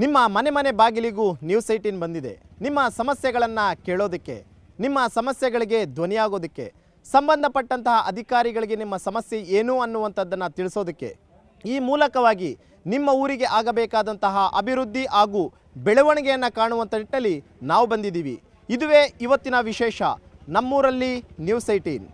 ನಿಮ್ಮ ಮನೆ ಮನೆ ಬಾಗಿಲಿಗೂ ನ್ಯೂಸ್ 18 ಬಂದಿದೆ. ನಿಮ್ಮ ಸಮಸ್ಯೆಗಳನ್ನು ಕೇಳೋದಕ್ಕೆ, ನಿಮ್ಮ ಸಮಸ್ಯೆಗಳಿಗೆ ಧ್ವನಿಯಾಗೋದಕ್ಕೆ, ಸಂಬಂಧಪಟ್ಟಂತಹ ಅಧಿಕಾರಿಗಳಿಗೆ ನಿಮ್ಮ ಸಮಸ್ಯೆ ಏನು ಅನ್ನುವಂಥದ್ದನ್ನು ತಿಳಿಸೋದಕ್ಕೆ, ಈ ಮೂಲಕವಾಗಿ ನಿಮ್ಮ ಊರಿಗೆ ಆಗಬೇಕಾದಂತಹ ಅಭಿವೃದ್ಧಿ ಹಾಗೂ ಬೆಳವಣಿಗೆಯನ್ನು ಕಾಣುವಂಥ ನಿಟ್ಟಿನಲ್ಲಿ ನಾವು ಬಂದಿದ್ದೀವಿ. ಇದುವೇ ಇವತ್ತಿನ ವಿಶೇಷ, ನಮ್ಮೂರಲ್ಲಿ ನ್ಯೂಸ್ 18.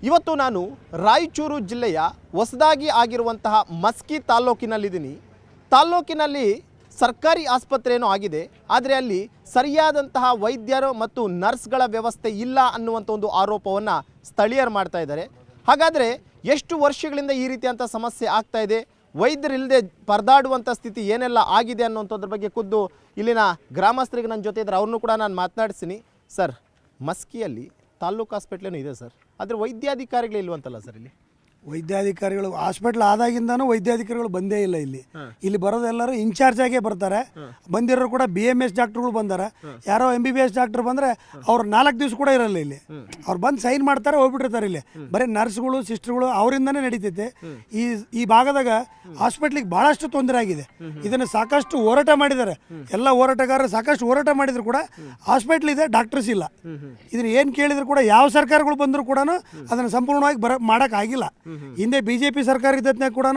ಇವತ್ತು ನಾನು ರಾಯಚೂರು ಜಿಲ್ಲೆಯ ಹೊಸದಾಗಿ ಆಗಿರುವಂತಹ ಮಸ್ಕಿ ತಾಲ್ಲೂಕಿನಲ್ಲಿದ್ದೀನಿ. ತಾಲ್ಲೂಕಿನಲ್ಲಿ ಸರ್ಕಾರಿ ಆಸ್ಪತ್ರೆಯೂ ಆಗಿದೆ, ಆದರೆ ಅಲ್ಲಿ ಸರಿಯಾದಂತಹ ವೈದ್ಯರು ಮತ್ತು ನರ್ಸ್ಗಳ ವ್ಯವಸ್ಥೆ ಇಲ್ಲ ಅನ್ನುವಂಥ ಒಂದು ಆರೋಪವನ್ನು ಸ್ಥಳೀಯರು ಮಾಡ್ತಾ ಇದ್ದಾರೆ. ಹಾಗಾದರೆ ಎಷ್ಟು ವರ್ಷಗಳಿಂದ ಈ ರೀತಿಯಂಥ ಸಮಸ್ಯೆ ಆಗ್ತಾ ಇದೆ, ವೈದ್ಯರಿಲ್ಲದೆ ಪರದಾಡುವಂಥ ಸ್ಥಿತಿ ಏನೆಲ್ಲ ಆಗಿದೆ ಅನ್ನುವಂಥದ್ರ ಬಗ್ಗೆ ಖುದ್ದು ಇಲ್ಲಿನ ಗ್ರಾಮಸ್ಥರಿಗೆ ನನ್ನ ಜೊತೆ ಇದ್ದಾರೆ, ಅವ್ರನ್ನೂ ಕೂಡ ನಾನು ಮಾತನಾಡಿಸ್ತೀನಿ. ಸರ್, ಮಸ್ಕಿಯಲ್ಲಿ ತಾಲ್ಲೂಕು ಹಾಸ್ಪಿಟ್ಲೇನೂ ಇದೆ ಸರ್, ಆದರೆ ವೈದ್ಯಾಧಿಕಾರಿಗಳು ಇಲ್ವಂತಲ್ಲ ಸರ್? ಇಲ್ಲಿ ವೈದ್ಯಾಧಿಕಾರಿಗಳು ಹಾಸ್ಪಿಟ್ಲ್ ಆದಾಗಿಂದನೂ ವೈದ್ಯಾಧಿಕಾರಿಗಳು ಬಂದೇ ಇಲ್ಲ. ಇಲ್ಲಿ ಬರೋದೆಲ್ಲರೂ ಇನ್ಚಾರ್ಜ್ ಆಗೇ ಬರ್ತಾರೆ. ಬಂದಿರೋರು ಕೂಡ BMS ಡಾಕ್ಟ್ರುಗಳು ಬಂದಾರೆ. ಯಾರೋ MBBS ಡಾಕ್ಟರ್ ಬಂದರೆ ಅವ್ರು 4 ದಿವಸ ಕೂಡ ಇರಲ್ಲ ಇಲ್ಲಿ. ಅವ್ರು ಬಂದು ಸೈನ್ ಮಾಡ್ತಾರೆ, ಹೋಗ್ಬಿಟ್ಟಿರ್ತಾರೆ. ಇಲ್ಲಿ ಬರೀ ನರ್ಸ್ಗಳು ಸಿಸ್ಟರ್ಗಳು ಅವರಿಂದನೇ ನಡೀತೈತೆ. ಈ ಭಾಗದಾಗ ಹಾಸ್ಪಿಟ್ಲಿಗೆ ಭಾಳಷ್ಟು ತೊಂದರೆ ಆಗಿದೆ. ಇದನ್ನು ಸಾಕಷ್ಟು ಹೋರಾಟ ಮಾಡಿದ್ದಾರೆ. ಎಲ್ಲ ಹೋರಾಟಗಾರರು ಸಾಕಷ್ಟು ಹೋರಾಟ ಮಾಡಿದ್ರು ಕೂಡ ಹಾಸ್ಪಿಟ್ಲ್ ಇದೆ, ಡಾಕ್ಟರ್ಸ್ ಇಲ್ಲ. ಇದನ್ನು ಏನು ಕೇಳಿದ್ರು ಕೂಡ ಯಾವ ಸರ್ಕಾರಗಳು ಬಂದರೂ ಕೂಡ ಅದನ್ನು ಸಂಪೂರ್ಣವಾಗಿ ಮಾಡೋಕ್ಕಾಗಿಲ್ಲ. ಹಿಂದೆ BJP ಸರ್ಕಾರ ಇದ್ದತ್ನಾಗ ಕೂಡ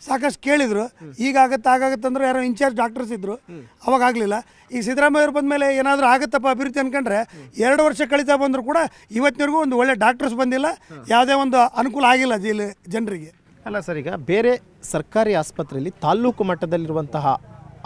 ಸಾಕಷ್ಟು ಕೇಳಿದ್ರು, ಈಗ ಆಗಾಗತ್ತಂದ್ರೆ ಯಾರೋ ಇನ್ಚಾರ್ಜ್ ಡಾಕ್ಟರ್ಸ್ ಇದ್ರು, ಅವಾಗ ಆಗಲಿಲ್ಲ. ಈಗ ಸಿದ್ದರಾಮಯ್ಯ ಅವ್ರು ಬಂದಮೇಲೆ ಏನಾದರೂ ಆಗುತ್ತಪ್ಪ ಅಭಿವೃದ್ಧಿ ಅನ್ಕೊಂಡ್ರೆ 2 ವರ್ಷ ಕಳೀತಾ ಬಂದರೂ ಕೂಡ ಇವತ್ತಿನವರೆಗೂ ಒಂದು ಒಳ್ಳೆ ಡಾಕ್ಟರ್ಸ್ ಬಂದಿಲ್ಲ, ಯಾವುದೇ ಒಂದು ಅನುಕೂಲ ಆಗಿಲ್ಲ ಜನರಿಗೆ. ಅಲ್ಲ ಸರ್, ಈಗ ಬೇರೆ ಸರ್ಕಾರಿ ಆಸ್ಪತ್ರೆಯಲ್ಲಿ ತಾಲ್ಲೂಕು ಮಟ್ಟದಲ್ಲಿರುವಂತಹ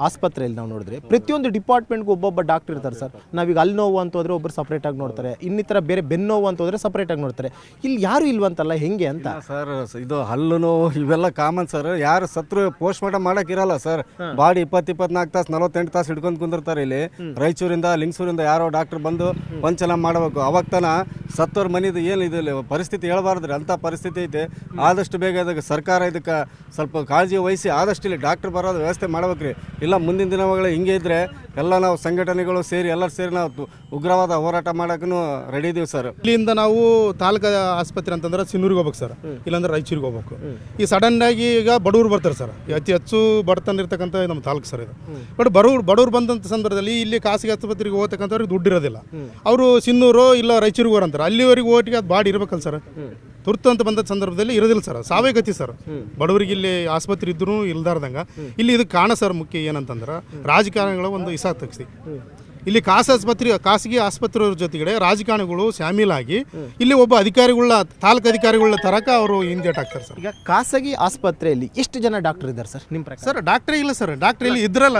ಆಸ್ಪತ್ರೆಯಲ್ಲಿ ನಾವು ನೋಡಿದ್ರೆ ಪ್ರತಿಯೊಂದು ಡಿಪಾರ್ಟ್ಮೆಂಟ್ಗೂ ಒಬ್ಬೊಬ್ಬ ಡಾಕ್ಟರ್ ಇರ್ತಾರೆ ಸರ್. ನಾವೀಗ ಅಲ್ಲಿ ನೋವು ಅಂತ ಹೋದ್ರೆ ಒಬ್ಬರು ಸಪ್ರೇಟಾಗಿ ನೋಡ್ತಾರೆ, ಇನ್ನಿತರ ಬೇರೆ ಬೆನ್ನು ನೋವು ಅಂತ ಹೋದ್ರೆ ಸಪ್ರೇಟಾಗಿ ನೋಡ್ತಾರೆ. ಇಲ್ಲಿ ಯಾರು ಇಲ್ವಂತಲ್ಲ, ಹೆಂಗೆ ಅಂತ ಸರ್? ಇದು ಹಲ್ಲು ನೋವು ಇವೆಲ್ಲ ಕಾಮನ್ ಸರ್. ಯಾರು ಸತ್ರು ಪೋಸ್ಟ್ ಮಾರ್ಟಮ್ ಮಾಡೋಕ್ಕಿರಲ್ಲ ಸರ್. ಬಾಡಿ 20-24 ತಾಸು 48 ತಾಸು ಹಿಡ್ಕೊಂಡು ಕುಂದಿರ್ತಾರೆ. ಇಲ್ಲಿ ರಾಯಚೂರಿಂದ ಲಿಂಗಸೂರಿಂದ ಯಾರೋ ಡಾಕ್ಟರ್ ಬಂದು ಪಂಚಲ ಮಾಡಬೇಕು. ಅವಾಗ ತನ ಸತ್ತೋರ್ ಮನಿದು ಏನು ಇದು ಪರಿಸ್ಥಿತಿ ಹೇಳ್ಬಾರ್ದ್ರಿ, ಅಂಥ ಪರಿಸ್ಥಿತಿ ಐತೆ. ಆದಷ್ಟು ಬೇಗ ಅದಕ್ಕೆ ಸರ್ಕಾರ ಇದಕ್ಕೆ ಸ್ವಲ್ಪ ಕಾಳಜಿ ವಹಿಸಿ ಆದಷ್ಟು ಇಲ್ಲಿ ಡಾಕ್ಟರ್ ಬರೋದು ವ್ಯವಸ್ಥೆ ಮಾಡ್ಬೇಕ್ರಿ. ಇಲ್ಲ ಮುಂದಿನ ದಿನಗಳು ಹಿಂಗೆ ಇದ್ದರೆ ಎಲ್ಲ ನಾವು ಸಂಘಟನೆಗಳು ಸೇರಿ ಎಲ್ಲರೂ ಸೇರಿ ನಾವು ಉಗ್ರವಾದ ಹೋರಾಟ ಮಾಡೋಕ್ಕೂ ರೆಡಿ ಇದೀವಿ ಸರ್. ಇಲ್ಲಿಂದ ನಾವು ತಾಲೂಕು ಆಸ್ಪತ್ರೆ ಅಂತಂದ್ರೆ ಸಿನ್ನೂರಿಗೆ ಹೋಗ್ಬೇಕು ಸರ್, ಇಲ್ಲಾಂದ್ರೆ ರಾಯಚೂರಿಗೆ ಹೋಗ್ಬೇಕು. ಈ ಸಡನ್ ಆಗಿ ಈಗ ಬಡವ್ರು ಬರ್ತಾರೆ ಸರ್, ಅತಿ ಹೆಚ್ಚು ಬಡತನ ಇರ್ತಕ್ಕಂಥ ನಮ್ಮ ತಾಲೂಕು ಸರ್ ಇದು. ಬಟ್ ಬಡವ್ರು ಬಂದಂಥ ಸಂದರ್ಭದಲ್ಲಿ ಇಲ್ಲಿ ಖಾಸಗಿ ಆಸ್ಪತ್ರೆಗೆ ಹೋಗ್ತಕ್ಕಂಥವ್ರಿಗೆ ದುಡ್ಡು ಇರೋದಿಲ್ಲ. ಅವರು ಸಿನ್ನೂರು ಇಲ್ಲ ರಾಯಚೂರಿಗೆ ಹೋರಂತಾರೆ, ಅಲ್ಲಿವರೆಗೂ ಓಟಿಗೆ ಅದು ಬಾಡಿ ಇರ್ಬೇಕಲ್ಲ ಸರ್. ತುರ್ತು ಅಂತ ಬಂದ ಸಂದರ್ಭದಲ್ಲಿ ಇರೋದಿಲ್ಲ ಸರ್, ಸಾವೇ ಗತಿ ಸರ್. ಬಡವರಿಗೆ ಇಲ್ಲಿ ಆಸ್ಪತ್ರೆ ಇದ್ರೂ ಇಲ್ದಾರ್ದಂಗ ಇಲ್ಲಿ ಇದು ಕಾಣ ಸರ್. ಮುಖ್ಯ ಏನಂತಂದ್ರೆ ರಾಜಕಾರಣಿಗಳ ಒಂದು ಇಸಾ ತಗ್ಸಿ ಇಲ್ಲಿ ಖಾಸಗಿ ಆಸ್ಪತ್ರೆ ಜೊತೆಗಡೆ ರಾಜಕಾರಣಿಗಳು ಶಾಮೀಲಾಗಿ ಇಲ್ಲಿ ಒಬ್ಬ ಅಧಿಕಾರಿಗಳ ತಾಲೂಕು ಅಧಿಕಾರಿಗಳ ತರಕ ಅವರು ಹಿಂದೇಟ್ ಆಗ್ತಾರೆ ಸರ್. ಈಗ ಖಾಸಗಿ ಆಸ್ಪತ್ರೆಯಲ್ಲಿ ಎಷ್ಟು ಜನ ಡಾಕ್ಟರ್ ಇದ್ದಾರೆ ಸರ್ ನಿಮ್ಮ ಪ್ರಕಾರ? ಸರ್ ಡಾಕ್ಟ್ರೇ ಇಲ್ಲ ಸರ್, ಡಾಕ್ಟರ್ ಇಲ್ಲಿ ಇದ್ರಲ್ಲ.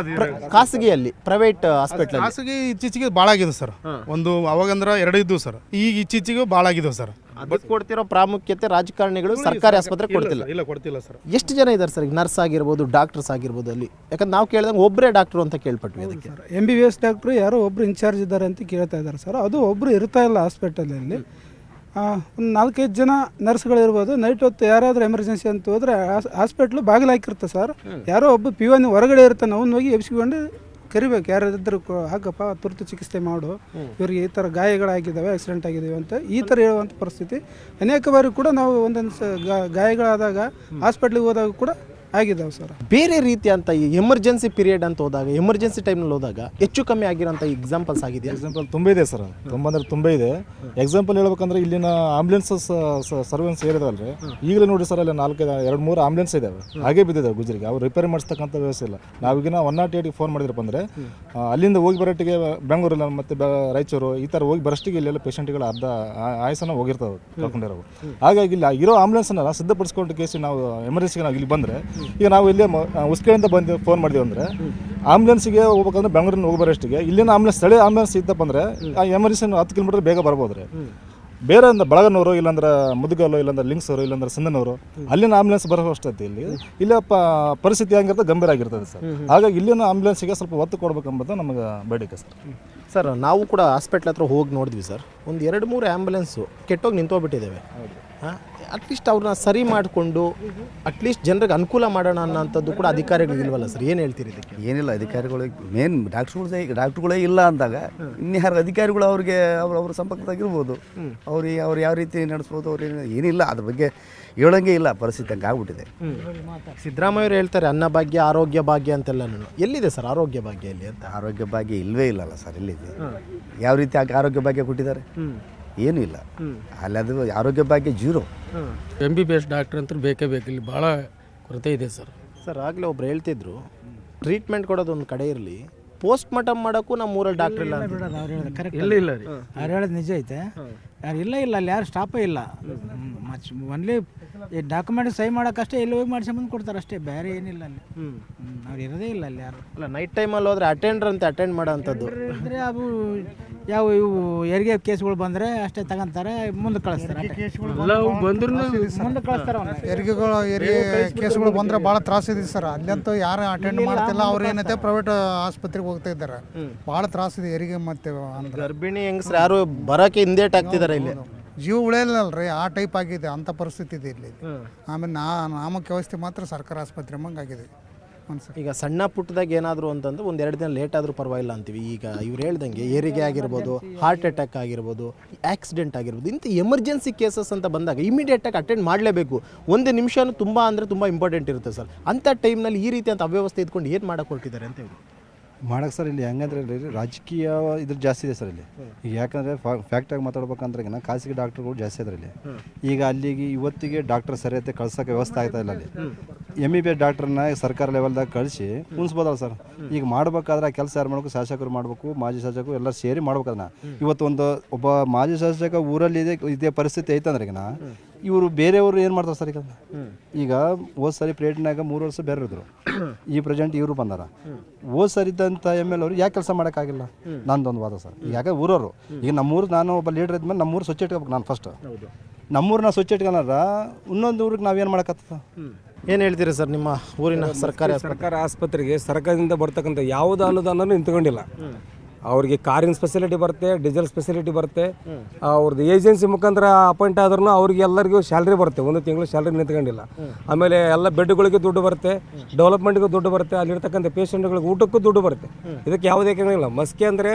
ಖಾಸಗಿಯಲ್ಲಿ ಪ್ರೈವೇಟ್ ಹಾಸ್ಪಿಟಲ್ ಖಾಸಗಿ ಇತ್ತೀಚೆಗೆ ಭಾಳ ಆಗಿದೆ ಸರ್. ಒಂದು ಅವಾಗಂದ್ರೆ 2 ಇದ್ದು ಸರ್, ಈಗ ಇತ್ತೀಚೆಗೆ ಭಾಳ ಆಗಿದೆ ಸರ್. ಅದಕ್ಕೆ ಕೊಡ್ತಿರೋ ಪ್ರಾಮುಖ್ಯತೆ ರಾಜಕಾರಣಿಗಳು ಸರ್ಕಾರಿ ಆಸ್ಪತ್ರೆ ಕೊಡ್ತಿಲ್ಲ ಸರ್. ಎಷ್ಟು ಜನ ಇದ್ದಾರೆ ಸರ್? ಈಗ ನರ್ಸ್ ಆಗಿರ್ಬೋದು, ಡಾಕ್ಟರ್ಸ್ ಆಗಿರ್ಬೋದು ಅಲ್ಲಿ? ಯಾಕಂದ್ರೆ ನಾವು ಕೇಳಿದಂಗೆ ಒಬ್ಬರೇ ಡಾಕ್ಟ್ರು ಅಂತ ಕೇಳ್ಪಟ್ವಿ. ಅದಕ್ಕೆ MBBS ಡಾಕ್ಟ್ರು ಯಾರೋ ಒಬ್ರು ಇನ್ಚಾರ್ಜ್ ಇದ್ದಾರೆ ಅಂತ ಕೇಳ್ತಾ ಇದ್ದಾರೆ ಸರ್. ಅದು ಒಬ್ಬರು ಇರ್ತಾ ಇಲ್ಲ ಹಾಸ್ಪಿಟಲಲ್ಲಿ. ಒಂದು 4-5 ಜನ ನರ್ಸ್ಗಳಿರ್ಬೋದು. ನೈಟ್ ಹೊತ್ತು ಯಾರಾದರೂ ಎಮರ್ಜೆನ್ಸಿ ಅಂತ ಹೋದರೆ ಹಾಸ್ಪಿಟ್ಲು ಬಾಗಿಲು ಹಾಕಿರುತ್ತೆ ಸರ್. ಯಾರೋ ಒಬ್ಬ PON ಹೊರಗಡೆ ಇರ್ತಾನೆ, ಅವನು ಹೋಗಿ ಎಬ್ಸ್ಕೊಂಡು ಕರಿಬೇಕು, ಯಾರಾದ್ರೂ ಹಾಕಪ್ಪ ತುರ್ತು ಚಿಕಿತ್ಸೆ ಮಾಡು, ಇವರಿಗೆ ಈ ಥರ ಗಾಯಗಳಾಗಿದ್ದಾವೆ, ಆಕ್ಸಿಡೆಂಟ್ ಆಗಿದ್ದಾವೆ ಅಂತ ಈ ಥರ ಹೇಳುವಂಥ ಪರಿಸ್ಥಿತಿ ಅನೇಕ ಬಾರಿ ಕೂಡ ನಾವು ಒಂದೊಂದು ಗಾಯಗಳಾದಾಗ ಹಾಸ್ಪಿಟ್ಲಿಗೆ ಹೋದಾಗ ಕೂಡ ಆಗಿದ್ದಾವೆ ಸರ್. ಬೇರೆ ರೀತಿಯಂತ ಈ ಎಮರ್ಜೆನ್ಸಿ ಪೀರಿಯಡ್ ಅಂತ ಹೋದಾಗ, ಎಮರ್ಜೆನ್ಸಿ ಟೈಮ್ನಲ್ಲಿ ಹೋದಾಗ ಹೆಚ್ಚು ಕಮ್ಮಿ ಆಗಿರೋಂಥ ಎಕ್ಸಾಂಪಲ್ಸ್ ಆಗಿದೆ? ಎಕ್ಸಾಂಪಲ್ ತುಂಬ ಇದೆ ಸರ್, ತುಂಬ ಇದೆ. ಎಕ್ಸಾಂಪಲ್ ಹೇಳ್ಬೇಕಂದ್ರೆ ಇಲ್ಲಿನ ಆಂಬುಲೆನ್ಸಸ್ ಸರ್ವೆನ್ಸ್ ಏರಿದಾವಲ್ರಿ, ಈಗಲೇ ನೋಡಿ ಸರ್ ಅಲ್ಲಿ 2-3 ಆಂಬುಲೆನ್ಸ್ ಇದಾವೆ, ಹಾಗೆ ಬಿದ್ದಿದ್ದಾವೆ ಗುಜರಿಗೆ. ಅವ್ರು ರಿಪೇರಿ ಮಾಡಿಸ್ತಕ್ಕಂಥ ವ್ಯವಸ್ಥೆ ಇಲ್ಲ. ನಾವೀಗಿನ 108ಗೆ ಫೋನ್ ಮಾಡಿದ್ರಪ್ಪ ಅಂದರೆ ಅಲ್ಲಿಂದ ಹೋಗಿ ಬರೋಟ್ಟಿಗೆ ಬೆಂಗಳೂರಲ್ಲಿ ಮತ್ತು ರಾಯಚೂರು ಈ ಥರ ಹೋಗಿ ಬರೋಷ್ಟಿಗೆ ಇಲ್ಲೆಲ್ಲ ಪೇಷಂಟ್ಗಳು ಅರ್ಧ ಆಯಸ್ಸನ್ನು ಹೋಗಿರ್ತಾವೆ ಕರ್ಕೊಂಡಿರೋವು. ಹಾಗಾಗಿ ಇಲ್ಲಿ ಇರೋ ಆಂಬುಲೆನ್ಸನ್ನು ಸಿದ್ಧಪಡಿಸ್ಕೊಂಡು ಕೇಸಿ ನಾವು ಎಮರ್ಜೆನ್ಸಿಗೆ ನಾವು ಇಲ್ಲಿ ಬಂದರೆ, ಈಗ ನಾವು ಇಲ್ಲಿ ಉಸ್ಕೆಯಿಂದ ಬಂದು ಫೋನ್ ಮಾಡಿದೆವು ಅಂದರೆ ಆಂಬುಲೆನ್ಸ್ಗೆ ಹೋಗ್ಬೇಕಂದ್ರೆ ಬೆಂಗಳೂರಿನ ಹೋಗಿ ಬರೋಷ್ಟಿಗೆ ಇಲ್ಲಿನ ಆಂಬುಲೆನ್ಸ್ ಸ್ಥಳೀಯ ಆಂಬುಲೆನ್ಸ್ ಇದ್ದಪ್ಪ ಅಂದರೆ ಆ ಎಮರ್ಜೆನ್ಸಿ 10 ಕಿಲೋಮೀಟರ್ ಬೇಗ ಬರ್ಬೋದು ರೀ. ಬೇರೆ ಅಂದ್ರೆ ಬಳಗನೂರು ಇಲ್ಲಾಂದ್ರೆ ಮುದುಗಲ್ಲು ಇಲ್ಲಾಂದ್ರೆ ಲಿಂಕ್ಸೂರು ಇಲ್ಲಾಂದ್ರೆ ಸಿಂಧನೂರು ಅಲ್ಲಿನ ಆಂಬುಲೆನ್ಸ್ ಬರೋ ಅಷ್ಟೈತಿ. ಇಲ್ಲಿ ಪರಿಸ್ಥಿತಿ ಹೆಂಗಿರ್ತದೆ ಗಂಭೀರ ಆಗಿರ್ತದೆ ಸರ್. ಹಾಗಾಗಿ ಇಲ್ಲಿನ ಆಂಬುಲೆನ್ಸ್ಗೆ ಸ್ವಲ್ಪ ಒತ್ತು ಕೊಡ್ಬೇಕೆಂಬುದು ನಮಗೆ ಬೇಡಿಕೆ ಸರ್. ಸರ್ ನಾವು ಕೂಡ ಹಾಸ್ಪಿಟ್ಲ್ ಹತ್ರ ಹೋಗಿ ನೋಡಿದ್ವಿ ಸರ್, ಒಂದು 2-3 ಆ್ಯಂಬುಲೆನ್ಸು ಕೆಟ್ಟೋಗಿ ನಿಂತೋಗ್ಬಿಟ್ಟಿದ್ದೇವೆ. ಹಾಂ, ಅಟ್ಲೀಸ್ಟ್ ಅವ್ರನ್ನ ಸರಿ ಮಾಡಿಕೊಂಡು ಅಟ್ಲೀಸ್ಟ್ ಜನರಿಗೆ ಅನುಕೂಲ ಮಾಡೋಣ ಅನ್ನೋಂಥದ್ದು ಕೂಡ ಅಧಿಕಾರಿಗಳಿಲ್ವಲ್ಲ ಸರ್, ಏನು ಹೇಳ್ತೀರಿ ಇದಕ್ಕೆ? ಏನಿಲ್ಲ, ಅಧಿಕಾರಿಗಳಿಗೆ ಮೇನ್ ಡಾಕ್ಟ್ರುಗಳೇ ಇಲ್ಲ ಅಂದಾಗ ಇನ್ಯಾರು ಅಧಿಕಾರಿಗಳು ಅವ್ರಿಗೆ ಅವ್ರ ಸಂಪರ್ಕದಾಗಿರ್ಬೋದು, ಅವ್ರು ಯಾವ ರೀತಿ ನಡೆಸ್ಬೋದು, ಅವ್ರಿಗೆ ಏನಿಲ್ಲ, ಅದ್ರ ಬಗ್ಗೆ ಹೇಳೋಂಗೆ ಇಲ್ಲ, ಪರಿಸ್ಥಿತಿ ಹಂಗೆ ಆಗ್ಬಿಟ್ಟಿದೆ. ಸಿದ್ದರಾಮಯ್ಯವ್ರು ಹೇಳ್ತಾರೆ ಅನ್ನಭಾಗ್ಯ ಆರೋಗ್ಯ ಭಾಗ್ಯ ಅಂತೆಲ್ಲ. ಎಲ್ಲಿದೆ ಸರ್ ಆರೋಗ್ಯ ಭಾಗ್ಯ ಇಲ್ಲಿ ಅಂತ? ಆರೋಗ್ಯ ಭಾಗ್ಯ ಇಲ್ಲವೇ ಇಲ್ಲಲ್ಲ ಸರ್. ಎಲ್ಲಿದೆ? ಯಾವ ರೀತಿ ಆರೋಗ್ಯ ಭಾಗ್ಯ ಕೊಟ್ಟಿದ್ದಾರೆ? ಏನೂ ಇಲ್ಲ ಅಲ್ಲಿ. ಅದು ಆರೋಗ್ಯ ಭಾಗ್ಯ 0. MBBS ಡಾಕ್ಟ್ರ್ ಅಂತ ಬೇಕೇ ಬೇಕು, ಇಲ್ಲಿ ಭಾಳ ಕೊರತೆ ಇದೆ ಸರ್. ಸರ್ ಆಗಲೇ ಒಬ್ರು ಹೇಳ್ತಿದ್ರು, ಟ್ರೀಟ್ಮೆಂಟ್ ಕೊಡೋದು ಒಂದು ಕಡೆ ಇರಲಿ, ಪೋಸ್ಟ್ ಮಾರ್ಟಮ್ ಮಾಡೋಕ್ಕೂ ನಮ್ಮ ಊರಲ್ಲಿ ಡಾಕ್ಟ್ರ್ ಇಲ್ಲ. ಇಲ್ಲ ಇಲ್ಲ ರೀ, ಅವ್ರು ಹೇಳೋದು ನಿಜ ಐತೆ. ಯಾರು ಇಲ್ಲ ಅಲ್ಲಿ ಯಾರು ಸ್ಟಾಪೇ ಇಲ್ಲ. ಒನ್ಲಿ ಈ ಡಾಕ್ಯುಮೆಂಟ್ ಸಹಿ ಮಾಡೋಕ್ಕಷ್ಟೇ ಇಲ್ಲಿ ಹೋಗಿ ಮಾಡಿಸ್ಕೊಂಬಂದು ಕೊಡ್ತಾರೆ ಅಷ್ಟೇ, ಬೇರೆ ಏನಿಲ್ಲ ಅಲ್ಲಿ. ಅವ್ರು ಇರೋದೇ ಇಲ್ಲ ಅಲ್ಲಿ ಯಾರು. ಅಲ್ಲ, ನೈಟ್ ಟೈಮಲ್ಲಿ ಹೋದ್ರೆ ಅಟೆಂಡರ್ ಅಂತ ಅಟೆಂಡ್ ಮಾಡೋ ಅಂಥದ್ದು ಅಂದರೆ ಅವು ಯಾವ ಇವು ಹೆರಿಗೆ ಕೇಸ್ಗಳು ಬಂದರೆ ಅಷ್ಟೇ ತಗೊಂತಾರೆ, ಮುಂದೆ ಕಳಿಸ್ತಾರೆ. ಬಂದ್ರು ಮುಂದೆ ಕಳಿಸ್ತಾರೆ. ಹೆರಿಗೆ ಕೇಸ್ಗಳು ಬಂದರೆ ಭಾಳ ತ್ರಾಸಿದೆ ಸರ್. ಅಲ್ಲಂತೂ ಯಾರು ಅಟೆಂಡ್ ಮಾಡ್ತಿಲ್ಲ. ಅವ್ರು ಏನೈತೆ ಪ್ರೈವೇಟ್ ಆಸ್ಪತ್ರೆಗೆ ಹೋಗ್ತಾ ಇದ್ದಾರೆ. ಭಾಳ ತ್ರಾಸಿದೆ ಹೆರಿಗೆ. ಮತ್ತೆ ಗರ್ಭಿಣಿ ಹೆಂಗಸ್ರು ಯಾರು ಬರೋಕ್ಕೆ ಹಿಂದೇಟ್ ಆಗ್ತಿದ್ದಾರೆ ಇಲ್ಲಿ. ಜೀವ ಉಳಿಯಲ್ಲಲ್ರಿ, ಆ ಟೈಪ್ ಆಗಿದೆ, ಅಂಥ ಪರಿಸ್ಥಿತಿ ಇದೆ ಇಲ್ಲಿ. ಆಮೇಲೆ ನಾಮಕ ವ್ಯವಸ್ಥೆ ಮಾತ್ರ ಸರ್ಕಾರ ಆಸ್ಪತ್ರೆ ಆಗಿದೆ. ಈಗ ಸಣ್ಣ ಪುಟ್ಟದಾಗ ಏನಾದರೂ ಅಂತಂದ್ರೆ 1-2 ದಿನ ಲೇಟ್ ಆದರೂ ಪರವಾಗಿಲ್ಲ ಅಂತೀವಿ. ಈಗ ಇವ್ರು ಹೇಳ್ದಂಗೆ ಹೆರಿಗೆ ಆಗಿರ್ಬೋದು, ಹಾರ್ಟ್ ಅಟ್ಯಾಕ್ ಆಗಿರ್ಬೋದು, ಆಕ್ಸಿಡೆಂಟ್ ಆಗಿರ್ಬೋದು, ಇಂಥ ಎಮರ್ಜೆನ್ಸಿ ಕೇಸಸ್ ಅಂತ ಬಂದಾಗ ಇಮಿಡಿಯೇಟಾಗಿ ಅಟೆಂಡ್ ಮಾಡಲೇಬೇಕು. 1 ನಿಮಿಷನೂ ತುಂಬ ಅಂದರೆ ತುಂಬ ಇಂಪಾರ್ಟೆಂಟ್ ಇರುತ್ತೆ ಸರ್. ಅಂಥ ಟೈಮ್ನಲ್ಲಿ ಈ ರೀತಿ ಅಂತ ಅವ್ಯವಸ್ಥೆ ಇದ್ಕೊಂಡು ಏನು ಮಾಡೋಕೆ ಹೊರಟಿದ್ದಾರೆ ಅಂತ ಹೇಳಿ ಮಾಡೋಕ್ಕೆ ಸರ್. ಇಲ್ಲಿ ಹೆಂಗಂದ್ರೆ ರಾಜಕೀಯ ಇದ್ರ ಜಾಸ್ತಿ ಇದೆ ಸರ್ ಇಲ್ಲಿ. ಈಗ ಯಾಕಂದರೆ ಫ್ಯಾಕ್ಟಾಗಿ ಮಾತಾಡ್ಬೇಕಂದ್ರೆ ಖಾಸಗಿ ಡಾಕ್ಟ್ರುಗಳು ಜಾಸ್ತಿ ಇದ್ದಾರೆ ಇಲ್ಲಿ. ಈಗ ಅಲ್ಲಿಗೆ ಇವತ್ತಿಗೆ ಡಾಕ್ಟರ್ ಸರಿಯತೆ ಕಳ್ಸೋಕೆ ವ್ಯವಸ್ಥೆ ಆಗ್ತಾ ಇಲ್ಲ ಅಲ್ಲಿ. MBBS ಡಾಕ್ಟ್ರನ್ನ ಸರ್ಕಾರ ಲೆವೆಲ್ದಾಗ ಕಳಿಸಿ ಉಣಿಸ್ಬೋದಲ್ಲ ಸರ್. ಈಗ ಮಾಡ್ಬೇಕಾದ್ರೆ ಆ ಕೆಲಸ ಯಾರು ಮಾಡಬೇಕು? ಶಾಸಕರು ಮಾಡಬೇಕು, ಮಾಜಿ ಶಾಸಕರು ಎಲ್ಲ ಸೇರಿ ಮಾಡ್ಬೇಕದನ್ನ. ಇವತ್ತು ಒಬ್ಬ ಮಾಜಿ ಶಾಸಕ ಊರಲ್ಲಿ ಇದೇ ಪರಿಸ್ಥಿತಿ ಐತಂದ್ರೆ ಈಗ ಇವರು ಬೇರೆಯವರು ಏನು ಮಾಡ್ತಾರೆ ಸರ್? ಈಗ ಹೋದ್ ಸರಿ ಪ್ರೇಟ್ನಾಗ 3 ವರ್ಷ ಬೇರೆ ಇದ್ರು, ಈ ಪ್ರೆಸೆಂಟ್ ಇವರು ಬಂದಾರ. ಹೋದ್ ಸರಿ ಇದ್ದಂಥ ML ಅವರು ಯಾಕೆ ಕೆಲಸ ಮಾಡೋಕ್ಕಾಗಿಲ್ಲ? ನಂದೊಂದು ವಾದ ಸರ್. ಯಾಕೆ ಊರವರು ಈಗ ನಮ್ಮೂರು, ನಾನು ಒಬ್ಬ ಲೀಡರ್ ಇದ್ಮೇಲೆ ನಮ್ಮೂರು ಸ್ವಚ್ಛ ಇಟ್ಕೋಬೇಕು. ನಾನು ಫಸ್ಟ್ ನಮ್ಮೂರನ್ನ ಸ್ವಚ್ಛ ಇಟ್ಕೊಳ್ಳೋಣ, ಇನ್ನೊಂದು ಊರಿಗೆ ನಾವೇನು ಮಾಡೋಕ್ಕತ್ತ? ಏನು ಹೇಳ್ತೀರಿ ಸರ್? ನಿಮ್ಮ ಊರಿನ ಸರ್ಕಾರಿ ಆಸ್ಪತ್ರೆಗೆ ಸರ್ಕಾರದಿಂದ ಬರ್ತಕ್ಕಂಥ ಯಾವುದೇ ಅನುದಾನ ನಿಂತ್ಕೊಂಡಿಲ್ಲ. ಅವ್ರಿಗೆ ಕಾರಿನ ಫೆಸಿಲಿಟಿ ಬರುತ್ತೆ, ಡೀಸೆಲ್ ಫೆಸಿಲಿಟಿ ಬರುತ್ತೆ. ಅವ್ರದ್ದು ಏಜೆನ್ಸಿ ಮುಖಾಂತರ ಅಪಾಯಿಂಟ್ ಆದ್ರೂ ಅವ್ರಿಗೆ ಎಲ್ಲರಿಗೂ ಸ್ಯಾಲ್ರಿ ಬರುತ್ತೆ. 1 ತಿಂಗಳು ಸ್ಯಾಲ್ರಿ ನಿಂತ್ಕೊಂಡಿಲ್ಲ. ಆಮೇಲೆ ಎಲ್ಲ ಬೆಡ್ಗಳಿಗೆ ದುಡ್ಡು ಬರುತ್ತೆ, ಡೆವಲಪ್ಮೆಂಟ್ಗೂ ದುಡ್ಡು ಬರುತ್ತೆ, ಅಲ್ಲಿರ್ತಕ್ಕಂಥ ಪೇಷಂಟ್ಗಳಿಗೆ ಊಟಕ್ಕೂ ದುಡ್ಡು ಬರುತ್ತೆ. ಇದಕ್ಕೆ ಯಾವುದೇ ಇಲ್ಲ. ಮಸ್ಕಿ ಅಂದರೆ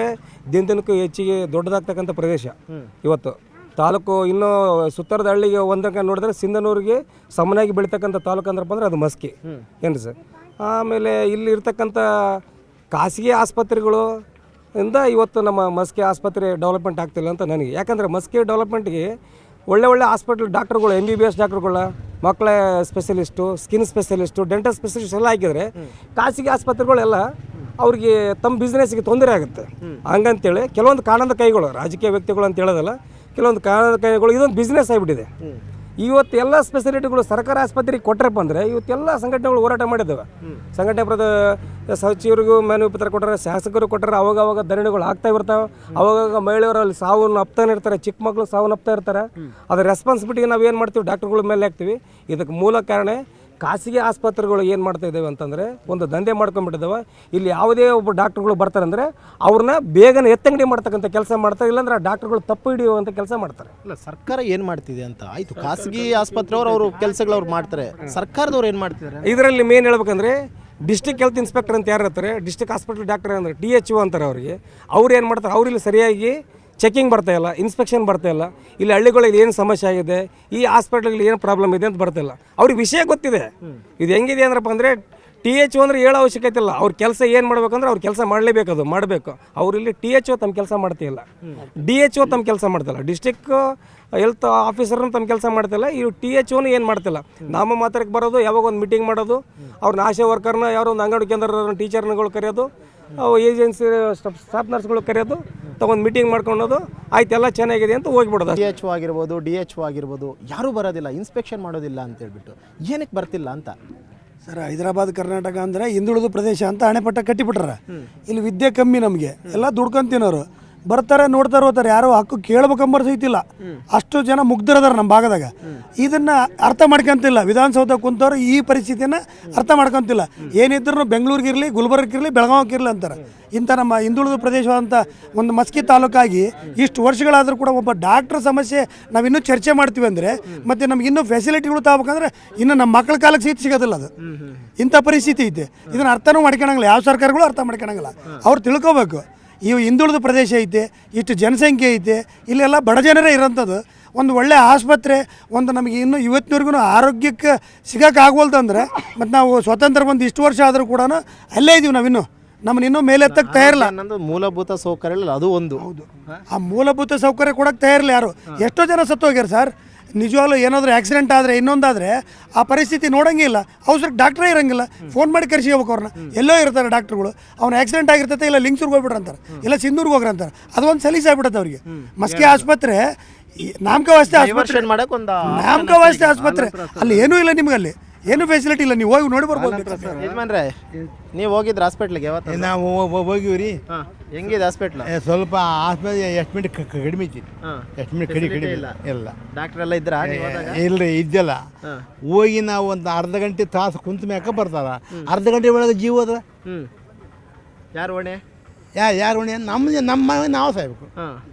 ದಿನಕ್ಕೂ ಹೆಚ್ಚಿಗೆ ದೊಡ್ಡದಾಗ್ತಕ್ಕಂಥ ಪ್ರದೇಶ. ಇವತ್ತು ತಾಲೂಕು ಇನ್ನೂ ಸುತ್ತರದ ಹಳ್ಳಿಗೆ ಒಂದಕ್ಕೆ ನೋಡಿದ್ರೆ ಸಿಂಧನೂರಿಗೆ ಸಮನಾಗಿ ಬೆಳೀತಕ್ಕಂಥ ತಾಲೂಕು ಅಂದ್ರಪ್ಪ ಅಂದರೆ ಅದು ಮಸ್ಕಿ. ಏನು ಸರ್? ಆಮೇಲೆ ಇಲ್ಲಿ ಇರ್ತಕ್ಕಂಥ ಖಾಸಗಿ ಆಸ್ಪತ್ರೆಗಳು ಇಂದ ಇವತ್ತು ನಮ್ಮ ಮಸ್ಕಿ ಆಸ್ಪತ್ರೆ ಡೆವಲಪ್ಮೆಂಟ್ ಆಗ್ತಿಲ್ಲ ಅಂತ ನನಗೆ. ಯಾಕಂದರೆ ಮಸ್ಕಿ ಡೆವಲಪ್ಮೆಂಟ್ಗೆ ಒಳ್ಳೆ ಹಾಸ್ಪಿಟ್ಲ್ ಡಾಕ್ಟ್ರುಗಳು, MBBS ಡಾಕ್ಟ್ರುಗಳ, ಮಕ್ಕಳ specialist, skin specialist, dental specialist ಎಲ್ಲ ಹಾಕಿದರೆ ಖಾಸಗಿ ಆಸ್ಪತ್ರೆಗಳೆಲ್ಲ ಅವ್ರಿಗೆ ತಮ್ಮ ಬಿಸ್ನೆಸ್ಗೆ ತೊಂದರೆ ಆಗುತ್ತೆ. ಹಂಗಂತೇಳಿ ಕೆಲವೊಂದು ಕಾರಣದ ಕೈಗಳು, ರಾಜಕೀಯ ವ್ಯಕ್ತಿಗಳು ಅಂತ ಹೇಳೋದಲ್ಲ, ಕೆಲವೊಂದು ಕಾರಣದ ಕೈಗಳು ಇದೊಂದು ಬಿಸ್ನೆಸ್ ಆಗಿಬಿಟ್ಟಿದೆ. ಇವತ್ತು ಎಲ್ಲ ಸ್ಪೆಷಲಿಟಿಗಳು ಸರ್ಕಾರಿ ಆಸ್ಪತ್ರೆಗೆ ಕೊಟ್ಟರಪ್ಪ ಅಂದರೆ ಇವತ್ತೆಲ್ಲ ಸಂಘಟನೆಗಳು ಹೋರಾಟ ಮಾಡಿದ್ದಾವೆ. ಸಂಘಟನೆ ಸಚಿವರಿಗೂ ಮನವಿ ಪತ್ರ ಕೊಟ್ಟರೆ, ಶಾಸಕರು ಕೊಟ್ಟರೆ, ಅವಾಗವಾಗ ಧರಣಿಗಳು ಆಗ್ತಾ ಇರ್ತಾವೆ. ಅವಾಗ ಮಹಿಳೆಯರು ಅಲ್ಲಿ ಸಾವನ್ನು ಅಪ್ತಾನೆ ಇರ್ತಾರೆ, ಚಿಕ್ಕ ಮಕ್ಕಳು ಸಾವನ್ನು ಅಪ್ತಾ ಇರ್ತಾರೆ. ಅದರ ರೆಸ್ಪಾನ್ಸಿಬಿಲಿಟಿ ನಾವು ಏನು ಮಾಡ್ತೀವಿ? ಡಾಕ್ಟ್ರುಗಳ ಮೇಲೆ ಹಾಕ್ತೀವಿ. ಇದಕ್ಕೆ ಮೂಲ ಕಾರಣ ಖಾಸಗಿ ಆಸ್ಪತ್ರೆಗಳು ಏನು ಮಾಡ್ತಾ ಇದ್ದಾವೆ ಅಂತಂದರೆ ಒಂದು ದಂಧೆ ಮಾಡ್ಕೊಂಡ್ಬಿಟ್ಟಿದ್ದಾವೆ. ಇಲ್ಲಿ ಯಾವುದೇ ಒಬ್ಬ ಡಾಕ್ಟ್ರುಗಳು ಬರ್ತಾರೆ ಅಂದರೆ ಅವ್ರನ್ನ ಬೇಗನೆ ಎತ್ತಂಗಡಿ ಮಾಡ್ತಕ್ಕಂಥ ಕೆಲಸ ಮಾಡ್ತಾರೆ, ಇಲ್ಲಾಂದ್ರೆ ಆ ಡಾಕ್ಟ್ರುಗಳು ತಪ್ಪು ಹಿಡಿಯುವಂಥ ಕೆಲಸ ಮಾಡ್ತಾರೆ. ಇಲ್ಲ, ಸರ್ಕಾರ ಏನು ಮಾಡ್ತಿದೆ ಅಂತ ಆಯಿತು. ಖಾಸಗಿ ಆಸ್ಪತ್ರೆಯವರು ಅವರು ಕೆಲಸಗಳವ್ರು ಮಾಡ್ತಾರೆ, ಸರ್ಕಾರದವ್ರು ಏನು ಮಾಡ್ತಿದ್ದಾರೆ? ಇದರಲ್ಲಿ ಮೇನ್ ಹೇಳ್ಬೇಕಂದ್ರೆ ಡಿಸ್ಟ್ರಿಕ್ಟ್ ಹೆಲ್ತ್ ಇನ್ಸ್ಪೆಕ್ಟರ್ ಅಂತ ಯಾರು ಇರ್ತಾರೆ, ಡಿಸ್ಟ್ರಿಕ್ಟ್ ಹಾಸ್ಪಿಟಲ್ ಡಾಕ್ಟರ್ ಅಂದರೆ DHO ಅಂತಾರೆ ಅವರಿಗೆ. ಅವ್ರು ಏನು ಮಾಡ್ತಾರೆ? ಅವ್ರಿಲ್ಲಿ ಸರಿಯಾಗಿ ಚೆಕಿಂಗ್ ಬರ್ತಾಯಿಲ್ಲ, ಇನ್ಸ್ಪೆಕ್ಷನ್ ಬರ್ತಾಯಿಲ್ಲ. ಇಲ್ಲಿ ಹಳ್ಳಿಗಳಲ್ಲಿ ಏನು ಸಮಸ್ಯೆ ಆಗಿದೆ, ಈ ಹಾಸ್ಪಿಟ್ಲಲ್ಲಿ ಏನು ಪ್ರಾಬ್ಲಮ್ ಇದೆ ಅಂತ ಬರ್ತಾಯಿಲ್ಲ. ಅವ್ರಿಗೆ ವಿಷಯ ಗೊತ್ತಿದೆ. ಇದು ಹೆಂಗಿದೆ ಅಂದ್ರಪ್ಪ ಅಂದರೆ THO ಅಂದರೆ ಹೇಳೋ ಅವಶ್ಯಕತೆ ಇಲ್ಲ. ಅವ್ರ ಕೆಲಸ ಏನು ಮಾಡ್ಬೇಕಂದ್ರೆ ಅವ್ರ ಕೆಲಸ ಮಾಡಲೇಬೇಕು, ಅದು ಮಾಡಬೇಕು. ಅವರಿಲ್ಲಿ THO ತಮ್ಮ ಕೆಲಸ ಮಾಡ್ತಿಲ್ಲ, DHO ತಮ್ಮ ಕೆಲಸ ಮಾಡ್ತಿಲ್ಲ, ಡಿಸ್ಟ್ರಿಕ್ಟ್ ಹೆಲ್ತ್ ಆಫೀಸರ್ನ ತಮ್ಮ ಕೆಲಸ ಮಾಡ್ತಿಲ್ಲ. ಈ THOನು ಏನು ಮಾಡ್ತಿಲ್ಲ. ನಾಮ ಮಾತ್ರಕ್ಕೆ ಬರೋದು, ಯಾವಾಗ ಒಂದು ಮೀಟಿಂಗ್ ಮಾಡೋದು, ಅವ್ರನ್ನ ಆಶಾ ವರ್ಕರ್ನ ಯಾರೋ ಒಂದು ಅಂಗನವಾಡಿ ಕೇಂದ್ರ ಟೀಚರ್ಗಳು ಕರೆಯೋದು, ಏಜೆನ್ಸಿ ಸ್ಟಾಫ್ ನರ್ಸ್ಗಳು ಕರೆಯೋದು, ತಗೊಂಡು ಮೀಟಿಂಗ್ ಮಾಡ್ಕೊಳ್ಳೋದು, ಆಯ್ತು ಎಲ್ಲ ಚೆನ್ನಾಗಿದೆ ಅಂತ ಹೋಗಿಬಿಡೋದು. DHO ಆಗಿರ್ಬೋದು, DHO ಆಗಿರ್ಬೋದು, ಯಾರೂ ಬರೋದಿಲ್ಲ, ಇನ್ಸ್ಪೆಕ್ಷನ್ ಮಾಡೋದಿಲ್ಲ ಅಂತ ಹೇಳ್ಬಿಟ್ಟು. ಏನಕ್ಕೆ ಬರ್ತಿಲ್ಲ ಅಂತ ಸರ್? ಹೈದರಾಬಾದ್ ಕರ್ನಾಟಕ ಅಂದರೆ ಹಿಂದುಳಿದ ಪ್ರದೇಶ ಅಂತ ಅಣೆಪಟ್ಟ ಕಟ್ಟಿಬಿಟ್ರ. ಇಲ್ಲಿ ವಿದ್ಯೆ ಕಮ್ಮಿ, ನಮಗೆ ಎಲ್ಲ ದುಡ್ಕೊಂಡು ತಿನ್ನೋರು. ಬರ್ತಾರೆ ನೋಡ್ತಾರೆ ಹೋಗ್ತಾರೆ, ಯಾರೋ ಹಕ್ಕು ಕೇಳ್ಬೇಕಂಬರ್ ಸಹಿತಿಲ್ಲ. ಅಷ್ಟು ಜನ ಮುಗ್ಧರದಾರ ನಮ್ಮ ಭಾಗದಾಗ. ಇದನ್ನು ಅರ್ಥ ಮಾಡ್ಕೊಂತಿಲ್ಲ. ವಿಧಾನಸೌಧ ಕುಂತವ್ರು ಈ ಪರಿಸ್ಥಿತಿಯನ್ನು ಅರ್ಥ ಮಾಡ್ಕೊಂತಿಲ್ಲ. ಏನಿದ್ರು ಬೆಂಗಳೂರಿಗಿರಲಿ, ಗುಲ್ಬರ್ಗಿರಲಿ, ಬೆಳಗಾವಿಗಿರಲಿ ಅಂತಾರೆ. ಇಂಥ ನಮ್ಮ ಹಿಂದುಳಿದ ಪ್ರದೇಶವಾದಂಥ ಒಂದು ಮಸ್ಕಿ ತಾಲೂಕಾಗಿ ಇಷ್ಟು ವರ್ಷಗಳಾದರೂ ಕೂಡ ಒಬ್ಬ ಡಾಕ್ಟ್ರ್ ಸಮಸ್ಯೆ ನಾವಿನ್ನೂ ಚರ್ಚೆ ಮಾಡ್ತೀವಿ ಅಂದರೆ, ಮತ್ತು ನಮ್ಗೆ ಇನ್ನೂ ಫೆಸಿಲಿಟಿಗಳು ತಗೋಬೇಕಂದ್ರೆ ಇನ್ನು ನಮ್ಮ ಮಕ್ಕಳ ಕಾಲಕ್ಕೆ ಸಹಿತ ಸಿಗೋದಿಲ್ಲ ಅದು. ಇಂಥ ಪರಿಸ್ಥಿತಿ ಐತೆ. ಇದನ್ನು ಅರ್ಥನೂ ಮಾಡ್ಕೊಳಂಗಿಲ್ಲ, ಯಾವ ಸರ್ಕಾರಗಳು ಅರ್ಥ ಮಾಡ್ಕೊಳಂಗಿಲ್ಲ. ಅವ್ರು ತಿಳ್ಕೊಬೇಕು, ಇವು ಹಿಂದುಳಿದ ಪ್ರದೇಶ ಐತೆ, ಇಷ್ಟು ಜನಸಂಖ್ಯೆ ಐತೆ, ಇಲ್ಲೆಲ್ಲ ಬಡ ಜನರೇ ಇರೋಂಥದ್ದು. ಒಂದು ಒಳ್ಳೆ ಆಸ್ಪತ್ರೆ, ಒಂದು ನಮಗೆ ಇನ್ನೂ ಇವತ್ತಿನವರೆಗೂ ಆರೋಗ್ಯಕ್ಕೆ ಸಿಗೋಕ್ಕಾಗವಲ್ತಂದ್ರೆ, ಮತ್ತು ನಾವು ಸ್ವತಂತ್ರ ಬಂದು ಇಷ್ಟು ವರ್ಷ ಆದರೂ ಕೂಡ ಅಲ್ಲೇ ಇದ್ದೀವಿ. ನಾವಿನ್ನೂ ನಮ್ಮನ್ನ ಇನ್ನೂ ಮೇಲೆತ್ತಕ್ಕೆ ತಯಾರಿಲ್ಲ. ಅನ್ನೋದು ಮೂಲಭೂತ ಸೌಕರ್ಯ ಅದು ಒಂದು. ಹೌದು, ಆ ಮೂಲಭೂತ ಸೌಕರ್ಯ ಕೊಡೋಕ್ಕೆ ತಯಾರಿಲ್ಲ ಯಾರು. ಎಷ್ಟೋ ಜನ ಸತ್ತು ಹೋಗ್ಯಾರ ಸರ್. ನಿಜವಾಗ್ಲೂ ಏನಾದರೂ ಆಕ್ಸಿಡೆಂಟ್ ಆದರೆ, ಇನ್ನೊಂದಾದರೆ ಆ ಪರಿಸ್ಥಿತಿ ನೋಡೋಂಗಿಲ್ಲ. ಅವಸರಕ್ಕೆ ಡಾಕ್ಟ್ರೇ ಇರೋಂಗಿಲ್ಲ. ಫೋನ್ ಮಾಡಿ ಕರೆಸಿ ಹೋಗ್ಬೇಕು ಅವ್ರನ್ನ. ಎಲ್ಲೋ ಇರ್ತಾರೆ ಡಾಕ್ಟ್ರುಗಳು. ಅವ್ನು ಆಕ್ಸಿಡೆಂಟ್ ಆಗಿರ್ತೈತೆ, ಇಲ್ಲ ಲಿಂಗ್ಸೂರ್ಗೆ ಹೋಗ್ಬಿಟ್ರಂತಾರೆ, ಇಲ್ಲ ಸಿಂಧೂರ್ಗೆ ಹೋಗ್ರಂತಾರೆ. ಅದೊಂದು ಸಲೀಸಾಗ್ಬಿಡುತ್ತೆ ಅವ್ರಿಗೆ. ಮಸ್ಕಿ ಆಸ್ಪತ್ರೆ ನಾಮಕವಾಸ್ತೆ ಆಸ್ಪತ್ರೆ, ನಾಮಕವಾಸ್ತೆ ಆಸ್ಪತ್ರೆ. ಅಲ್ಲಿ ಏನೂ ಇಲ್ಲ, ನಿಮ್ಗೆ ಅಲ್ಲಿ ಏನು ಫೆಸಿಲಿಟಿ ಇಲ್ಲ. ನೀವು ಹೋಗಿ ನೋಡಿ ಬರ್ಬೋದು. ಯಜಮಾನ್ರೆ, ನೀವು ಹೋಗಿದ್ರ ಹಾಸ್ಪಿಟ್ಲಿಗೆ ಯಾವತ್ತು? ನಾವು ಹೋಗಿವ್ರಿ. ಹೆಂಗಿದೆ ಹಾಸ್ಪಿಟ್ಲ್? ಸ್ವಲ್ಪ ಆಸ್ಪತ್ರೆ ಎಸ್ಟಿಮೇಟ್ ಕಡಿಮೆ ಐತಿ. ಎಸ್ಟಿಮೇಟ್ ಕಡಿಮೆ ಇಲ್ಲ. ಡಾಕ್ಟರ್ ಎಲ್ಲ ಇದ್ರ? ಇಲ್ರಿ, ಇದ್ದಿಲ್ಲ. ಹೋಗಿ ನಾವು ಒಂದು ಅರ್ಧ ಗಂಟೆ ತಾಸು ಕುಂತ ಮ್ಯಾಕ ಬರ್ತಾರ. ಅರ್ಧ ಗಂಟೆ ಒಳಗೆ ಜೀವ ಅದ. ಯಾರು ಹೊಣೆ? ಯಾರು ಹೊಣೆ? ನಮ್ಮ ನಾವು ಸಾಯ್ಬೇಕು.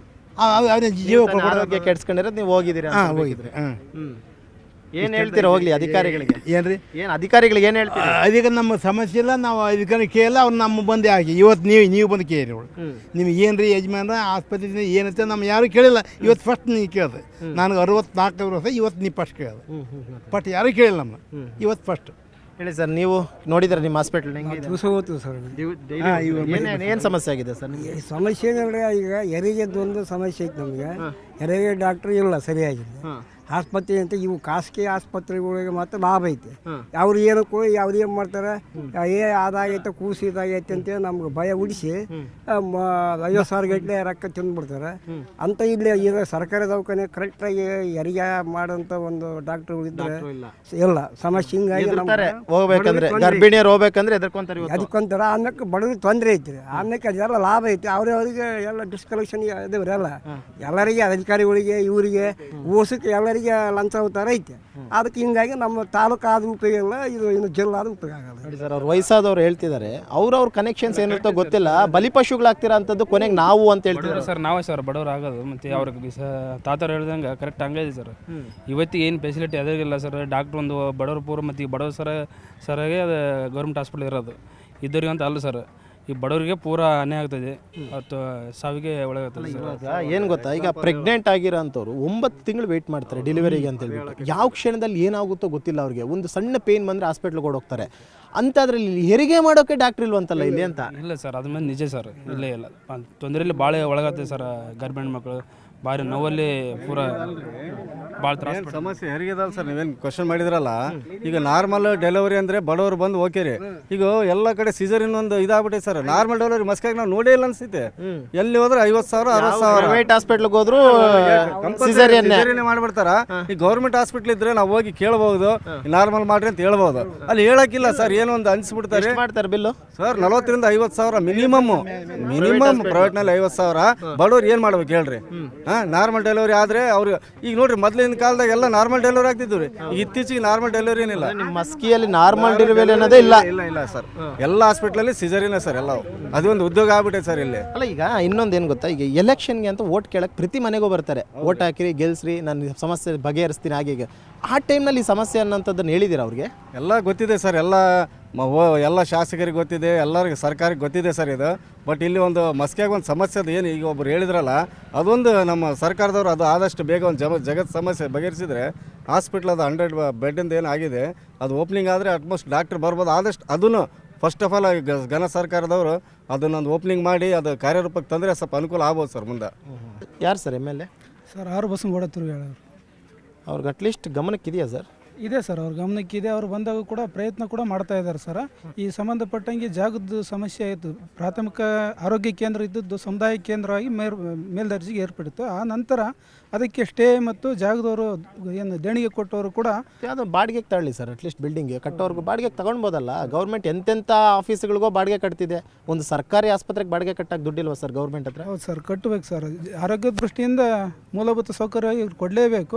ಅವ್ರ ಜೀವ ಆರೋಗ್ಯ ಕೆಡ್ಸ್ಕೊಂಡಿರೋದು ನೀವು ಹೋಗಿದ್ದೀರಾ? ಹೋಗಿದ್ರಿ. ಏನು ಹೇಳ್ತೀರಾ ಹೋಗ್ಲಿ ಅಧಿಕಾರಿಗಳಿಗೆ? ಏನ್ರಿ ಏನು ಅಧಿಕಾರಿಗಳಿಗೆ ಏನು ಹೇಳ್ತೀರಾ? ಅದಕ್ಕೆ ನಮ್ಮ ಸಮಸ್ಯೆ ಇಲ್ಲ, ನಾವು ಅಧಿಕಾರಿ ಕೇಳಲ್ಲ. ಅವ್ರು ನಮ್ಮ ಬಂದೇ ಆಗಿ ಇವತ್ತು ನೀವು ಬಂದು ಕೇಳಿ ಅವಳು ನಿಮ್ಗೆ ಏನು ರೀ ಯಜಮಾನ್ರ ಆಸ್ಪತ್ರೆ ಏನಂತ ನಮ್ಮ ಯಾರು ಕೇಳಿಲ್ಲ. ಇವತ್ತು ಫಸ್ಟ್ ನೀವು ಕೇಳಿದೆ. ನನಗೆ 64 ವರ್ಷ, ಇವತ್ತು ನೀವು ಫಸ್ಟ್ ಕೇಳಿದೆ. ಬಟ್ ಯಾರೂ ಕೇಳಿಲ್ಲ ನಮ್ಮ, ಇವತ್ತು ಫಸ್ಟ್. ಹೇಳಿ ಸರ್, ನೀವು ನೋಡಿದ್ರೆ ನಿಮ್ಮ ಹಾಸ್ಪಿಟಲ್ ಹೆಂಗಿದೆ? ಏನು ಸಮಸ್ಯೆ ಆಗಿದೆ ಸರ್ ನಿಮಗೆ? ಸಮಸ್ಯೆ ಏನಂದ್ರೆ, ಈಗ ಹೆರಿಗೆದೊಂದು ಸಮಸ್ಯೆ ಐತೆ ನಮಗೆ. ಹೆರಿಗೆ ಡಾಕ್ಟ್ರ್ ಇಲ್ಲ ಸರಿಯಾಗಿದೆ. ಆಸ್ಪತ್ರೆ ಅಂತ ಇವು ಖಾಸಗಿ ಆಸ್ಪತ್ರೆಗಳಿಗೆ ಮಾತ್ರ ಲಾಭ ಐತೆ. ಅವ್ರು ಏನಕ್ಕೂ ಅವ್ರು ಏನು ಮಾಡ್ತಾರೆ, ಅದಾಗೈತೆ ಕೂಸು ಇದಾಗೈತೆ ಅಂತೇಳಿ ನಮ್ಗೆ ಭಯ ಉಡಿಸಿ 50,000 ಗಟ್ಟಲೆ ರೊಕ್ಕ ತಿಂದ್ಬಿಡ್ತಾರೆ ಅಂತ. ಇಲ್ಲಿ ಈಗ ಸರ್ಕಾರಿ ದವಾಖಾನೆ ಕರೆಕ್ಟಾಗಿ ಹೆರಿಗೆ ಮಾಡೋಂಥ ಒಂದು ಡಾಕ್ಟ್ರುಗಳು ಇದ್ದರೆ ಇಲ್ಲ. ಸಮಸ್ಯೆ ಹಿಂಗಾಗಿ ಹೋಗ್ಬೇಕಂದ್ರೆ, ಗರ್ಭಿಣಿಯರು ಹೋಗ್ಬೇಕಂದ್ರೆ ಅದಕ್ಕೊಂಥರ ಅನ್ನಕ್ಕೆ ಬಡವ್ರಿಗೆ ತೊಂದರೆ ಐತಿ. ಅನ್ನಕ್ಕೆ ಅದೆಲ್ಲ ಲಾಭ ಐತಿ. ಅವ್ರಿಗೆ ಎಲ್ಲ ಡಿಸ್ಕಲೆಕ್ಷನ್ ಇದೇವ್ರೆಲ್ಲ ಎಲ್ಲರಿಗೆ, ಅಧಿಕಾರಿಗಳಿಗೆ, ಇವರಿಗೆ ಓಸಕ್ಕೆ ಎಲ್ಲರಿಗೆ ಲಂಚ ಅವತಾರ ಐತೆ. ಅದಕ್ಕೆ ಹಿಂಗಾಗಿ ನಮ್ಮ ತಾಲೂಕು ಆದ ಉಪಯೋಗ ಇಲ್ಲ, ಇದು ಇನ್ನು ಜಿಲ್ಲಾದ ಉಪಯೋಗ ಆಗಲ್ಲ. ನೋಡಿ ಸರ್, ಅವ್ರು ವಯಸ್ಸಾದವ್ರು ಹೇಳ್ತಿದ್ದಾರೆ, ಅವ್ರವ್ರ ಕನೆಕ್ಷನ್ಸ್ ಏನಿರ್ತೋ ಗೊತ್ತಿಲ್ಲ, ಬಲಿಪಶುಗಳಾಗ್ತೀರಾ ಅಂತದ್ದು ಕೊನೆಗೆ ನಾವು ಅಂತ ಹೇಳ್ತಿದ್ದಾರೆ ಸರ್. ನಾವೇ ಸರ್ ಬಡವ್ರು ಆಗೋದು. ಮತ್ತು ಅವ್ರಿಗೆ ತಾತರು ಹೇಳ್ದಂಗೆ ಕರೆಕ್ಟ್ ಹಂಗಿದೆ ಸರ್. ಇವತ್ತಿಗೆ ಏನು ಫೆಸಿಲಿಟಿ ಅದಾಗಿಲ್ಲ ಸರ್. ಡಾಕ್ಟ್ರ್ ಒಂದು ಬಡವ್ರ ಪೂರ, ಮತ್ತು ಈ ಬಡವ್ರ ಸರಾಗೆ ಅದು ಗೌರ್ಮೆಂಟ್ ಹಾಸ್ಪಿಟಲ್ ಇರೋದು. ಇದ್ದವ್ರಿಗೆ ಅಂತ ಅಲ್ಲ ಸರ್, ಈ ಬಡವರಿಗೆ ಪೂರ ಅನ್ಯಾಯ ಆಗ್ತದೆ, ಅಥವಾ ಸಾವಿಗೆ ಒಳಗಾಗ್ತದೆ ಸರ್. ಏನು ಗೊತ್ತಾ, ಈಗ ಪ್ರೆಗ್ನೆಂಟ್ ಆಗಿರೋ ಅಂಥವ್ರು 9 ತಿಂಗಳು ವೆಯ್ಟ್ ಮಾಡ್ತಾರೆ ಡೆಲಿವರಿಗೆ ಅಂತ ಹೇಳ್ಬಿಟ್ಟು. ಯಾವ ಕ್ಷಣದಲ್ಲಿ ಏನಾಗುತ್ತೋ ಗೊತ್ತಿಲ್ಲ ಅವ್ರಿಗೆ. ಒಂದು ಸಣ್ಣ ಪೇನ್ ಬಂದರೆ ಹಾಸ್ಪಿಟ್ಲ್ಗೆ ಓಡೋಗ್ತಾರೆ. ಅಂಥದ್ರಲ್ಲಿ ಹೆರಿಗೆ ಮಾಡೋಕ್ಕೆ ಡಾಕ್ಟ್ರ್ ಇಲ್ವಂತಲ್ಲ ಇಲ್ಲಿ ಅಂತ? ಇಲ್ಲ ಸರ್, ಅದ್ರ ಮೇಲೆ ನಿಜ ಸರ್. ಇಲ್ಲೇ ಇಲ್ಲ, ತೊಂದರೆಯಲ್ಲಿ ಭಾಳ ಒಳಗಾಗ್ತದೆ ಸರ್. ಗರ್ಭಿಣಿ ಮಕ್ಕಳು ಭಾರಿ ನೋವಲ್ಲಿ ಪೂರ ಭಾಳ ತ್ರಾಸ ಸಮಸ್ಯೆ ಹೆರಿಗೆದಲ್ಲ ಸರ್. ನೀವೇನು ಕ್ವಶನ್ ಮಾಡಿದ್ರಲ್ಲ, ಈಗ ನಾರ್ಮಲ್ ಡೆಲಿವರಿ ಅಂದರೆ ಬಡವರು ಬಂದು ಓಕೆ ರೀ. ಈಗ ಎಲ್ಲ ಕಡೆ ಸಿಜರಿನ್ ಒಂದು ಇದಾಗ್ಬಿಟ್ಟೆ ಸರ್. ನಾರ್ಮಲ್ ಡೆಲಿವರಿ ಮಸ್ಕಾಗಿ ನಾವು ನೋಡೇ ಇಲ್ಲ ಅನ್ಸುತ್ತೆ. ಎಲ್ಲಿ ಹೋದ್ರೆ 50,000 60,000. ಪ್ರೈವೇಟ್ ಹಾಸ್ಪಿಟ್ಲ್ಗೆ ಹೋದ್ರು ಸಿಜರಿನ್ ಮಾಡ್ಬಿಡ್ತಾರ. ಈ ಗೌರ್ಮೆಂಟ್ ಹಾಸ್ಪಿಟ್ಲ್ ಇದ್ರೆ ನಾವು ಹೋಗಿ ಕೇಳಬಹುದು, ನಾರ್ಮಲ್ ಮಾಡ್ರಿ ಅಂತ ಹೇಳ್ಬೋದು. ಅಲ್ಲಿ ಹೇಳಕ್ಕಿಲ್ಲ ಸರ್. ಏನೋ ಒಂದು ಅನ್ಸ್ಬಿಡ್ತಾರೆ. ಮಾಡ್ತಾರೆ ಬಿಲ್ಲು ಸರ್ 40,000 ರಿಂದ 50,000 ಮಿನಿಮಮ್. ಪ್ರೈವೇಟ್ನಲ್ಲಿ 50,000. ಬಡವ್ರು ಏನು ಮಾಡ್ಬೇಕು ಹೇಳ್ರಿ? ನಾರ್ಮಲ್ ಡೆಲಿವರಿ ಆದ್ರೆ ಅವ್ರು ಈಗ ನೋಡ್ರಿ, ಮೊದಲಿನ ಕಾಲದಾಗ ಎಲ್ಲ ನಾರ್ಮಲ್ ಡೆಲಿವರಿ ಆಗ್ತಿದ್ವು ರೀ. ಇತ್ತೀಚೆಗೆ ನಾರ್ಮಲ್ ಡೆಲಿವರಿ ಏನಿಲ್ಲ. ನಿಮ್ಮ ಮಸ್ಕಿಯಲ್ಲಿ ನಾರ್ಮಲ್ ಡೆಲಿವರಿ ಅನ್ನೋದೇ ಇಲ್ಲ. ಇಲ್ಲ ಸರ್, ಎಲ್ಲ ಹಾಸ್ಪಿಟ್ಲಲ್ಲಿ ಸಿಜರಿನ ಸರ್. ಎಲ್ಲ ಅದೊಂದು ಉದ್ಯೋಗ ಆಗ್ಬಿಟ್ಟೆ ಸರ್ ಇಲ್ಲಿ. ಅಲ್ಲ, ಈಗ ಇನ್ನೊಂದೇನು ಗೊತ್ತಾ, ಈಗ ಎಲೆಕ್ಷನ್ಗೆ ಅಂತ ಓಟ್ ಕೇಳಕ್ಕೆ ಪ್ರತಿ ಮನೆಗೂ ಬರ್ತಾರೆ. ಓಟ್ ಹಾಕಿರಿ, ಗೆಲ್ಸ್ರಿ, ನನ್ನ ಸಮಸ್ಯೆ ಬಗೆಹರಿಸ್ತೀನಿ. ಹಾಗೆ ಆ ಟೈಮ್ನಲ್ಲಿ ಸಮಸ್ಯೆ ಅನ್ನೋಂಥದ್ದನ್ನು ಹೇಳಿದ್ದೀರಾ ಅವ್ರಿಗೆ? ಎಲ್ಲ ಗೊತ್ತಿದೆ ಸರ್. ಎಲ್ಲ ಶಾಸಕರಿಗೆ ಗೊತ್ತಿದೆ, ಎಲ್ಲರಿಗೆ ಸರ್ಕಾರಕ್ಕೆ ಗೊತ್ತಿದೆ ಸರ್ ಇದು. ಬಟ್ ಇಲ್ಲಿ ಒಂದು ಮಸ್ಕಿಯಾಗ ಒಂದು ಸಮಸ್ಯೆ ಅದು ಏನು ಈಗ ಒಬ್ರು ಹೇಳಿದ್ರಲ್ಲ, ಅದೊಂದು ನಮ್ಮ ಸರ್ಕಾರದವರು ಅದು ಆದಷ್ಟು ಬೇಗ ಒಂದು ಜಗತ್ ಸಮಸ್ಯೆ ಬಗೆಹರಿಸಿದ್ರೆ ಹಾಸ್ಪಿಟ್ಲ್ ಅದು 100 ಬೆಡ್ಡಿಂದ ಏನು ಆಗಿದೆ ಅದು ಓಪನಿಂಗ್ ಆದರೆ ಅಟ್ಮೋಸ್ಟ್ ಡಾಕ್ಟ್ರ್ ಬರ್ಬೋದು. ಆದಷ್ಟು ಅದನ್ನು ಫಸ್ಟ್ ಆಫ್ ಆಲ್ ಘನ ಸರ್ಕಾರದವರು ಅದನ್ನೊಂದು ಓಪನಿಂಗ್ ಮಾಡಿ ಅದು ಕಾರ್ಯರೂಪಕ್ಕೆ ತಂದರೆ ಸ್ವಲ್ಪ ಅನುಕೂಲ ಆಗ್ಬೋದು ಸರ್ ಮುಂದೆ. ಯಾರು ಸರ್ MLA? ಸರ್ 6 ಬಸ್ಸು ಓಡತ್ತರು ಹೇಳೋರು. ಅವ್ರಿಗೆ ಅಟ್ಲೀಸ್ಟ್ ಗಮನಕ್ಕಿದೆಯಾ ಸರ್? ಇದೆ ಸರ್, ಅವ್ರ ಗಮನಕ್ಕಿದೆ. ಅವ್ರು ಬಂದಾಗ ಕೂಡ ಪ್ರಯತ್ನ ಕೂಡ ಮಾಡ್ತಾ ಇದ್ದಾರೆ ಸರ್. ಈ ಸಂಬಂಧಪಟ್ಟಂಗೆ ಜಾಗದ ಸಮಸ್ಯೆ ಆಯಿತು. ಪ್ರಾಥಮಿಕ ಆರೋಗ್ಯ ಕೇಂದ್ರ ಇದ್ದದ್ದು ಸಮುದಾಯ ಕೇಂದ್ರವಾಗಿ ಮೇಲ್ದರ್ಜೆಗೆ ಏರ್ಪಡಿತ್ತು. ಆ ನಂತರ ಅದಕ್ಕೆ ಸ್ಟೇ ಮತ್ತು ಜಾಗದವರು ಏನು ದೇಣಿಗೆ ಕೊಟ್ಟವರು ಕೂಡ ಅದು ಬಾಡಿಗೆಗೆ ತಗೊಳ್ಳಿ ಸರ್. ಅಟ್ಲೀಸ್ಟ್ ಬಿಲ್ಡಿಂಗ್ಗೆ ಕಟ್ಟೋರ್ಗು ಬಾಡಿಗೆಗೆ ತಗೊಳ್ಬೋದಲ್ಲ. ಗೌರ್ಮೆಂಟ್ ಎಂತೆಂಥ ಆಫೀಸ್ಗಳಿಗೋ ಬಾಡಿಗೆ ಕಟ್ತಿದೆ. ಒಂದು ಸರ್ಕಾರಿ ಆಸ್ಪತ್ರೆಗೆ ಬಾಡಿಗೆ ಕಟ್ಟಕ್ಕೆ ದುಡ್ಡಿಲ್ವಾ ಸರ್ ಗೌರ್ಮೆಂಟ್ ಹತ್ರ? ಹೌದು ಸರ್, ಕಟ್ಟಬೇಕು ಸರ್. ಆರೋಗ್ಯದ ದೃಷ್ಟಿಯಿಂದ ಮೂಲಭೂತ ಸೌಕರ್ಯ ಇವ್ರು ಕೊಡಲೇಬೇಕು.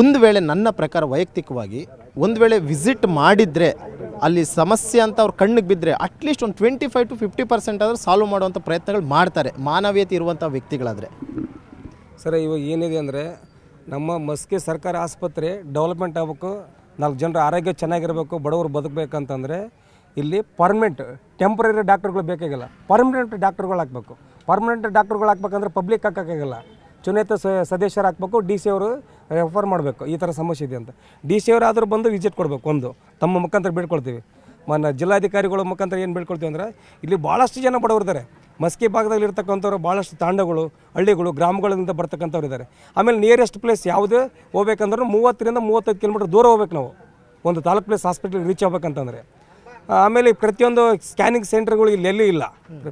ಒಂದು ವೇಳೆ ನನ್ನ ಪ್ರಕಾರ ವೈಯಕ್ತಿಕವಾಗಿ ಒಂದು ವೇಳೆ ವಿಸಿಟ್ ಮಾಡಿದರೆ ಅಲ್ಲಿ ಸಮಸ್ಯೆ ಅಂತ ಅವ್ರ ಕಣ್ಣಿಗೆ ಬಿದ್ದರೆ ಅಟ್ಲೀಸ್ಟ್ ಒಂದು 25 to 50% ಆದರೂ ಸಾಲ್ವ್ ಮಾಡುವಂಥ ಪ್ರಯತ್ನಗಳು ಮಾಡ್ತಾರೆ, ಮಾನವೀಯತೆ ಇರುವಂಥ ವ್ಯಕ್ತಿಗಳಾದರೆ. ಸರ್, ಇವಾಗ ಏನಿದೆ ಅಂದರೆ ನಮ್ಮ ಮಸ್ಕಿ ಸರ್ಕಾರಿ ಆಸ್ಪತ್ರೆ ಡೆವಲಪ್ಮೆಂಟ್ ಆಗಬೇಕು, 4 ಜನರ ಆರೋಗ್ಯ ಚೆನ್ನಾಗಿರಬೇಕು, ಬಡವರು ಬದುಕಬೇಕಂತಂದರೆ ಇಲ್ಲಿ ಪರ್ಮನೆಂಟ್, ಟೆಂಪ್ರರಿ ಡಾಕ್ಟರ್ಗಳು ಬೇಕಾಗಿಲ್ಲ, ಪರ್ಮನೆಂಟ್ ಡಾಕ್ಟರ್ಗಳು ಹಾಕಬೇಕು. ಪರ್ಮನೆಂಟ್ ಡಾಕ್ಟರ್ಗಳು ಹಾಕ್ಬೇಕಂದ್ರೆ ಪಬ್ಲಿಕ್ ಹಾಕೋಕ್ಕಾಗಲ್ಲ, ಚುನಾಯಿತ ಸದಸ್ಯರು ಹಾಕಬೇಕು, ಡಿ ಸಿ ಅವರು ರೆಫರ್ ಮಾಡಬೇಕು. ಈ ಥರ ಸಮಸ್ಯೆ ಇದೆ ಅಂತ ಡಿ ಸಿ ಅವರು ಆದರೂ ಬಂದು ವಿಸಿಟ್ ಕೊಡಬೇಕು. ಒಂದು ತಮ್ಮ ಮುಖಾಂತರ ಬೇಡ್ಕೊಳ್ತೀವಿ. ಜಿಲ್ಲಾಧಿಕಾರಿಗಳ ಮುಖಾಂತರ ಏನು ಬೇಡ್ಕೊಳ್ತೀವಿ ಅಂದರೆ ಇಲ್ಲಿ ಭಾಳಷ್ಟು ಜನ ಬಡವರು ಇದ್ದಾರೆ. ಮಸ್ಕಿ ಭಾಗದಲ್ಲಿ ಇರ್ತಕ್ಕಂಥವ್ರು ಭಾಳಷ್ಟು ತಾಂಡಗಳು, ಹಳ್ಳಿಗಳು, ಗ್ರಾಮಗಳಿಂದ ಬರ್ತಕ್ಕಂಥವ್ರು ಇದ್ದಾರೆ. ಆಮೇಲೆ ನಿಯರೆಸ್ಟ್ ಪ್ಲೇಸ್ ಯಾವುದೇ ಹೋಗ್ಬೇಕಂದ್ರೂ 30 ರಿಂದ 35 ಕಿಲೋಮೀಟರ್ ದೂರ ಹೋಗ್ಬೇಕು ನಾವು, ಒಂದು ತಾಲೂಕು ಪ್ಲೇಸ್ ಹಾಸ್ಪಿಟ್ಲಿಗೆ ರೀಚ್ ಆಗ್ಬೇಕಂತಂದರೆ. ಆಮೇಲೆ ಪ್ರತಿಯೊಂದು ಸ್ಕ್ಯಾನಿಂಗ್ ಸೆಂಟರ್ಗಳು ಇಲ್ಲಿ ಎಲ್ಲೂ ಇಲ್ಲ.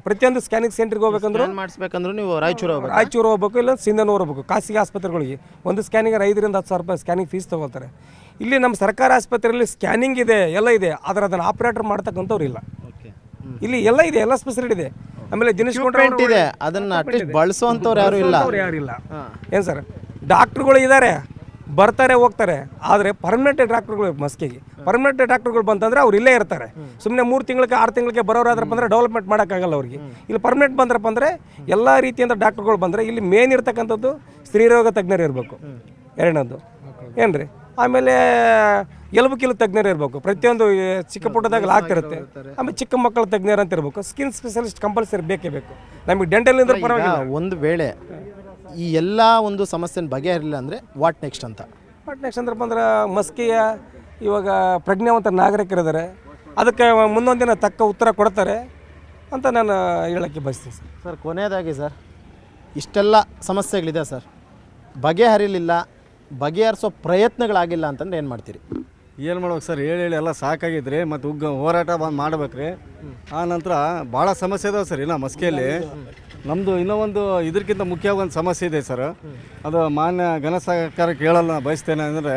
ಪ್ರತಿಯೊಂದು ಸ್ಕ್ಯಾನಿಂಗ್ ಸೆಂಟ್ರಿಗೆ ಹೋಗ್ಬೇಕಂದ್ರೆ ಮಾಡಿಸ್ಬೇಕಂದ್ರೆ ನೀವು ರಾಯಚೂರು ಹೋಗ್ಬೇಕು, ಇಲ್ಲ ಸಿಂಧನೂರು ಹೋಗ್ಬೇಕು. ಖಾಸಗಿ ಆಸ್ಪತ್ರೆಗಳಿಗೆ ಒಂದು ಸ್ಕ್ಯಾನಿಂಗ್ 5 ರಿಂದ 10 ಸಾವಿರ ರೂಪಾಯಿ ಸ್ಕ್ಯಾನಿಂಗ್ ಫೀಸ್ ತೊಗೊಳ್ತಾರೆ. ಇಲ್ಲಿ ನಮ್ಮ ಸರ್ಕಾರಿ ಆಸ್ಪತ್ರೆಯಲ್ಲಿ ಸ್ಕ್ಯಾನಿಂಗ್ ಇದೆ, ಎಲ್ಲ ಇದೆ, ಆದರೆ ಅದನ್ನು ಆಪ್ರೇಟರ್ ಮಾಡ್ತಕ್ಕಂಥವ್ರು ಇಲ್ಲ. ಇಲ್ಲಿ ಎಲ್ಲ ಇದೆ, ಎಲ್ಲ ಸ್ಪೆಸಿಲಿಟಿ ಇದೆ. ಆಮೇಲೆ ದಿನೇಶ್ ಕೊಂಡ್ರೆ ಇದೆ, ಅದನ್ನು ಅಟ್ಲೀಸ್ಟ್ ಬಳಸುವಂಥವ್ರು ಯಾರು ಇಲ್ಲ. ಏನು ಸರ್, ಡಾಕ್ಟ್ರುಗಳು ಇದ್ದಾರೆ, ಬರ್ತಾರೆ ಹೋಗ್ತಾರೆ, ಆದರೆ ಪರ್ಮನೆಂಟ್ ಡಾಕ್ಟರ್ಗಳು ಮಸ್ಕಿಗೆ ಪರ್ಮನೆಂಟ್ ಡಾಕ್ಟರ್ಗಳು ಬಂತಂದ್ರೆ ಅವ್ರು ಇಲ್ಲೇ ಇರ್ತಾರೆ. ಸುಮ್ಮನೆ 3 ತಿಂಗಳಿಗೆ 6 ತಿಂಗಳಿಗೆ ಬರೋರಾದ್ರಪ್ಪ ಅಂದರೆ ಡೆವಲಪ್ಮೆಂಟ್ ಮಾಡೋಕ್ಕಾಗಲ್ಲ ಅವ್ರಿಗೆ. ಇಲ್ಲಿ ಪರ್ಮನೆಂಟ್ ಬಂದ್ರಪ್ಪ ಅಂದರೆ ಎಲ್ಲ ರೀತಿಯಿಂದ ಡಾಕ್ಟರ್ಗಳು ಬಂದರೆ ಇಲ್ಲಿ ಮೇನ್ ಇರ್ತಕ್ಕಂಥದ್ದು ಸ್ತ್ರೀರೋಗ ತಜ್ಞರು ಇರಬೇಕು, ಎರಡನೇದು ಏನು ರೀ. ಆಮೇಲೆ ಎಲುಬು ಕೀಲು ತಜ್ಞರು ಇರಬೇಕು, ಪ್ರತಿಯೊಂದು ಚಿಕ್ಕ ಪುಟ್ಟದಾಗ ಆಗ್ತಿರುತ್ತೆ. ಆಮೇಲೆ ಚಿಕ್ಕ ಮಕ್ಕಳ ತಜ್ಞರು ಅಂತ ಇರಬೇಕು. ಸ್ಕಿನ್ ಸ್ಪೆಷಲಿಸ್ಟ್ ಕಂಪಲ್ಸರಿ ಬೇಕೇ ಬೇಕು ನಮಗೆ. ಡೆಂಟಲ್ ಪರವಾಗಿಲ್ಲ. ಒಂದು ವೇಳೆ ಈ ಎಲ್ಲ ಒಂದು ಸಮಸ್ಯೆನ ಬಗೆಹರಿಲ್ಲ ಅಂದರೆ ವಾಟ್ ನೆಕ್ಸ್ಟ್ ಅಂದ್ರಪ್ಪ ಅಂದ್ರೆ ಮಸ್ಕಿಯ ಇವಾಗ ಪ್ರಜ್ಞಾವಂತ ನಾಗರಿಕರಿದ್ದಾರೆ, ಅದಕ್ಕೆ ಮುಂದೊಂದಿನ ತಕ್ಕ ಉತ್ತರ ಕೊಡ್ತಾರೆ ಅಂತ ನಾನು ಹೇಳೋಕ್ಕೆ ಬಯಸ್ತೀನಿ ಸರ್. ಸರ್, ಕೊನೆಯದಾಗಿ ಸರ್, ಇಷ್ಟೆಲ್ಲ ಸಮಸ್ಯೆಗಳಿದೆ ಸರ್, ಬಗೆಹರಿಲಿಲ್ಲ, ಬಗೆಹರಿಸೋ ಪ್ರಯತ್ನಗಳಾಗಿಲ್ಲ ಅಂತಂದ್ರೆ ಏನು ಮಾಡ್ತೀರಿ? ಏನು ಮಾಡ್ಬೇಕು ಸರ್, ಹೇಳಿ ಎಲ್ಲ ಸಾಕಾಗಿದ್ರಿ, ಮತ್ತು ಹೋರಾಟ ಮಾಡ್ಬೇಕ್ರಿ. ಆ ನಂತರ ಭಾಳ ಸಮಸ್ಯೆ ಇದಾವೆ ಸರ್. ಇನ್ನು ಮಸ್ಕಿಯಲ್ಲಿ ನಮ್ಮದು ಇನ್ನೂ ಒಂದು ಇದಕ್ಕಿಂತ ಮುಖ್ಯವಾಗಿ ಒಂದು ಸಮಸ್ಯೆ ಇದೆ ಸರ್. ಅದು ಮಾನ್ಯ ಘನ ಸರ್ಕಾರಕ್ಕೆ ಹೇಳಲ್ಲ ಬಯಸ್ತೇನೆ ಅಂದರೆ,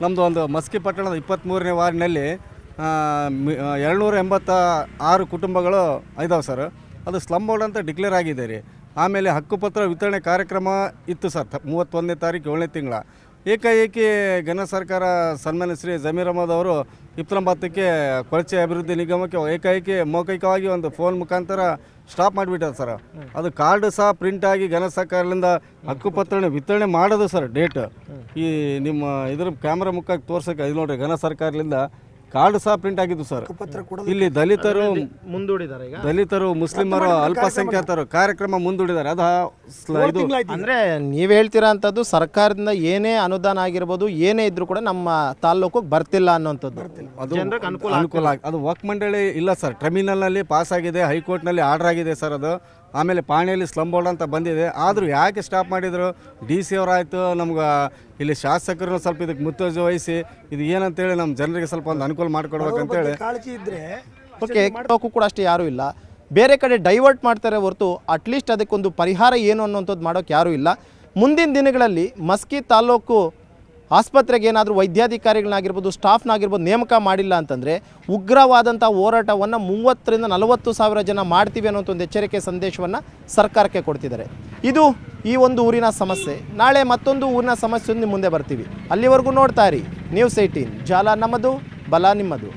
ನಮ್ಮದು ಒಂದು ಮಸ್ಕಿ ಪಟ್ಟಣದ 23ನೇ ವಾರ್ಡ್ನಲ್ಲಿ 286 ಕುಟುಂಬಗಳು ಇದಾವೆ ಸರ್. ಅದು ಸ್ಲಮ್ ಬೋರ್ಡ್ ಅಂತ ಡಿಕ್ಲೇರ್ ಆಗಿದೆ ರೀ. ಆಮೇಲೆ ಹಕ್ಕುಪತ್ರ ವಿತರಣೆ ಕಾರ್ಯಕ್ರಮ ಇತ್ತು ಸರ್ 31ನೇ ತಾರೀಕು 7ನೇ ತಿಂಗಳ. ಏಕಾಏಕಿ ಘನ ಸರ್ಕಾರ ಸನ್ಮಾನ್ಯ ಶ್ರೀ ಜಮೀರ್ ಅಹಮದ್ ಅವರು 29ಕ್ಕೆ ಕೊಳಚೆ ಅಭಿವೃದ್ಧಿ ನಿಗಮಕ್ಕೆ ಏಕಾಏಕಿ ಮೌಖಿಕವಾಗಿ ಒಂದು ಫೋನ್ ಮುಖಾಂತರ ಸ್ಟಾಪ್ ಮಾಡಿಬಿಟ್ಟಾರೆ ಸರ್. ಅದು ಕಾರ್ಡ್ ಸಹ ಪ್ರಿಂಟ್ ಆಗಿ ಘನ ಸರ್ಕಾರದಿಂದ ಹಕ್ಕುಪತ್ರ ವಿತರಣೆ ಮಾಡೋದು ಸರ್. ಡೇಟ್ ಈ ನಿಮ್ಮ ಇದ್ರ ಕ್ಯಾಮ್ರಾ ಮುಖಕ್ಕೆ ತೋರ್ಸೋಕೆ ಇದು ನೋಡ್ರಿ, ಘನ ಸರ್ಕಾರದಿಂದ ಕಾರ್ಡ್ ಸಹ ಪ್ರಿಂಟ್ ಆಗಿದ್ದು ಸರ್. ಇಲ್ಲಿ ದಲಿತರು ಮುಸ್ಲಿಮರು ಅಲ್ಪಸಂಖ್ಯಾತರು ಕಾರ್ಯಕ್ರಮ ಮುಂದೂಡಿದ್ದಾರೆ. ಅದು ಇದು ಅಂದರೆ ನೀವು ಹೇಳ್ತೀರಾ ಅಂಥದ್ದು ಸರ್ಕಾರದಿಂದ ಏನೇ ಅನುದಾನ ಆಗಿರ್ಬೋದು, ಏನೇ ಇದ್ರೂ ಕೂಡ ನಮ್ಮ ತಾಲ್ಲೂಕಿಗೆ ಬರ್ತಿಲ್ಲ ಅನ್ನೋಂಥದ್ದು. ಅದು ಅನುಕೂಲ ಅದು ವಕ್ಫ್ ಮಂಡಳಿ ಇಲ್ಲ ಸರ್. ಟ್ರಿಬ್ಯುನಲ್ನಲ್ಲಿ ಪಾಸ್ ಆಗಿದೆ, ಹೈಕೋರ್ಟ್ನಲ್ಲಿ ಆರ್ಡರ್ ಆಗಿದೆ ಸರ್ ಅದು. ಆಮೇಲೆ ಪಾಣಿಯಲ್ಲಿ ಸ್ಲಮ್ ಬೋರ್ಡ್ ಅಂತ ಬಂದಿದೆ. ಆದರೂ ಯಾಕೆ ಸ್ಟಾಪ್ ಮಾಡಿದರು? ಡಿ ಸಿ ಅವರಾಯಿತು, ನಮ್ಗೆ ಇಲ್ಲಿ ಶಾಸಕರು ಸ್ವಲ್ಪ ಇದಕ್ಕೆ ಮುತುವರ್ಜಿ ವಹಿಸಿ ಇದು ಏನಂತೇಳಿ ನಮ್ಮ ಜನರಿಗೆ ಸ್ವಲ್ಪ ಒಂದು ಅನುಕೂಲ ಮಾಡಿಕೊಡ್ಬೇಕಂತೇಳಿ. ಓಕೆ, ಕೂಡ ಅಷ್ಟೇ ಯಾರೂ ಇಲ್ಲ, ಬೇರೆ ಕಡೆ ಡೈವರ್ಟ್ ಮಾಡ್ತಾರೆ ಹೊರತು ಅಟ್ಲೀಸ್ಟ್ ಅದಕ್ಕೊಂದು ಪರಿಹಾರ ಏನು ಅನ್ನೋಂಥದ್ದು ಮಾಡೋಕ್ಕೆ ಯಾರೂ ಇಲ್ಲ. ಮುಂದಿನ ದಿನಗಳಲ್ಲಿ ಮಸ್ಕಿ ತಾಲೂಕು ಆಸ್ಪತ್ರೆಗೆ ಏನಾದರೂ ವೈದ್ಯಾಧಿಕಾರಿಗಳನ್ನಾಗಿರ್ಬೋದು, ಸ್ಟಾಫ್ನಾಗಿರ್ಬೋದು ನೇಮಕ ಮಾಡಿಲ್ಲ ಅಂತಂದರೆ ಉಗ್ರವಾದಂಥ ಹೋರಾಟವನ್ನು 30 ರಿಂದ 40 ಸಾವಿರ ಜನ ಮಾಡ್ತೀವಿ ಅನ್ನೋಂಥ ಒಂದು ಎಚ್ಚರಿಕೆ ಸಂದೇಶವನ್ನು ಸರ್ಕಾರಕ್ಕೆ ಕೊಡ್ತಿದ್ದಾರೆ. ಇದು ಈ ಒಂದು ಊರಿನ ಸಮಸ್ಯೆ. ನಾಳೆ ಮತ್ತೊಂದು ಊರಿನ ಸಮಸ್ಯೆ ಮುಂದೆ ಬರ್ತೀವಿ. ಅಲ್ಲಿವರೆಗೂ ನೋಡ್ತಾ ಇರಿ News 18, ಜಾಲ ನಮ್ಮದು, ಬಲ ನಿಮ್ಮದು.